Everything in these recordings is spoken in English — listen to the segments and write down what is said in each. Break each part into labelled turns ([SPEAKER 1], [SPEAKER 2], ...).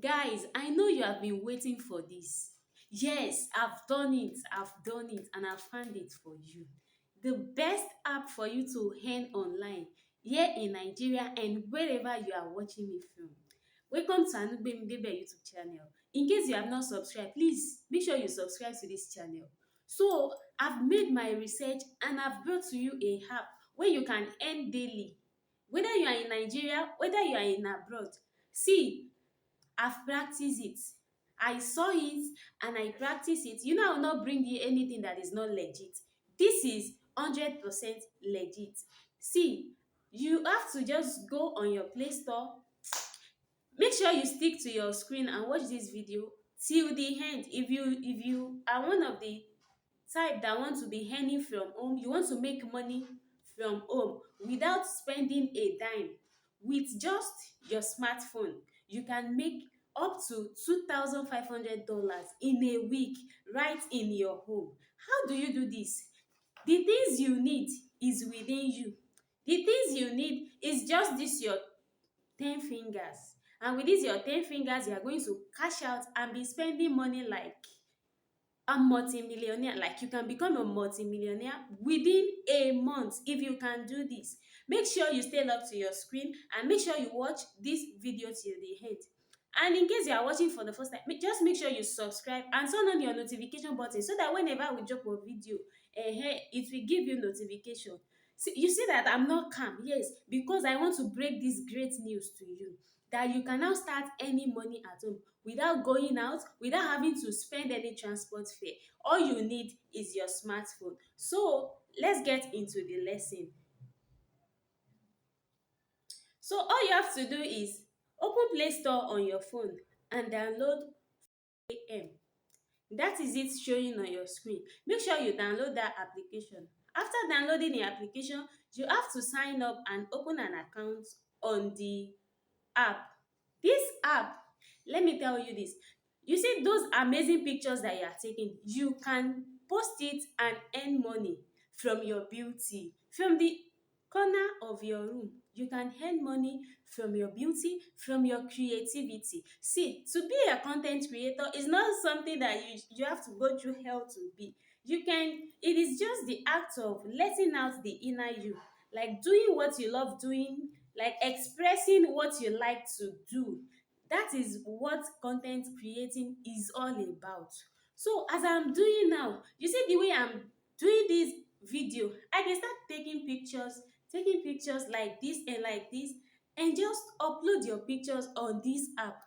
[SPEAKER 1] Guys, I know you have been waiting for this. Yes, I've done it, and I've found it for you. The best app for you to earn online here in Nigeria and wherever you are watching me from. Welcome to Anugbemi Debe YouTube channel. In case you have not subscribed, please make sure you subscribe to this channel. So, I've made my research and I've brought to you a app where you can earn daily. Whether you are in Nigeria, whether you are in abroad. See, I've practiced it. I saw it and I practiced it. You know, I will not bring you anything that is not legit. This is 100% legit. See, you have to just go on your Play Store. Make sure you stick to your screen and watch this video till the end. If you are one of the type that want to be earning from home, you want to make money from home without spending a dime, with just your smartphone you can make up to $2,500 in a week right in your home. How do you do this? The things you need is within you. The things you need is just this your 10 fingers, and with this your 10 fingers you are going to cash out and be spending money like a multimillionaire. Like, you can become a multimillionaire within a month if you can do this. Make sure you stay locked to your screen and make sure you watch this video till the end. And in case you are watching for the first time, just make sure you subscribe and turn on your notification button so that whenever we drop a video, it will give you notification. See, you see that I'm not calm? Yes, because I want to break this great news to you, that you can now start earning money at home without going out, without having to spend any transport fare. All you need is your smartphone. So let's get into the lesson. So all you have to do is open Play Store on your phone and download AM. That is it showing on your screen. Make sure you download that application. After downloading the application, you have to sign up and open an account on the app. This app, let me tell you this. You see those amazing pictures that you are taking, you can post it and earn money from your beauty. From the corner of your room, you can earn money from your beauty, from your creativity. See, to be a content creator is not something that you have to go through hell to be. It is just the act of letting out the inner you, like doing what you love doing, like expressing what you like to do. That is what content creating is all about. So as I'm doing now, you see the way I'm doing this video, I can start taking pictures like this and like this, and just upload your pictures on this app.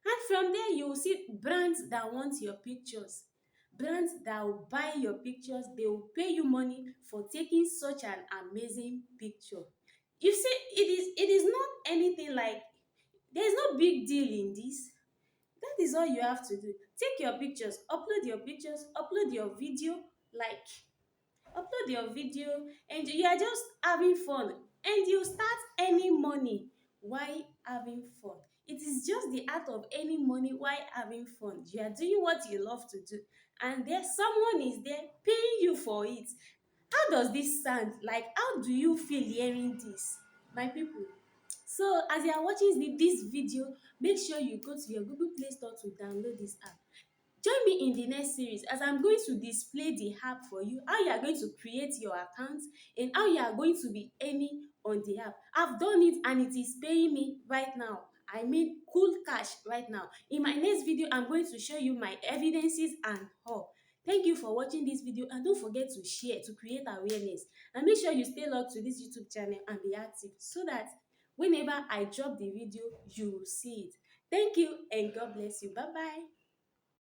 [SPEAKER 1] And from there you will see brands that want your pictures, brands that will buy your pictures. They will pay you money for taking such an amazing picture. You see, it is not anything like, there's no big deal in this. That is all you have to do. Take your pictures, upload your video, like upload your video, and you are just having fun, and you start earning money while having fun. It is just the art of earning money while having fun. You are doing what you love to do, and there someone is there paying you for it. How does this sound? Like, how do you feel hearing this, my people? So as you are watching this video, make sure you go to your Google Play Store to download this app. Join me in the next series as I'm going to display the app for you, how you are going to create your account, and how you are going to be earning on the app. I've done it and it is paying me right now. I mean, cool cash right now. In my next video, I'm going to show you my evidences and all. Thank you for watching this video, and don't forget to share to create awareness. And make sure you stay logged to this YouTube channel and be active so that whenever I drop the video, you will see it. Thank you and God bless you. Bye bye.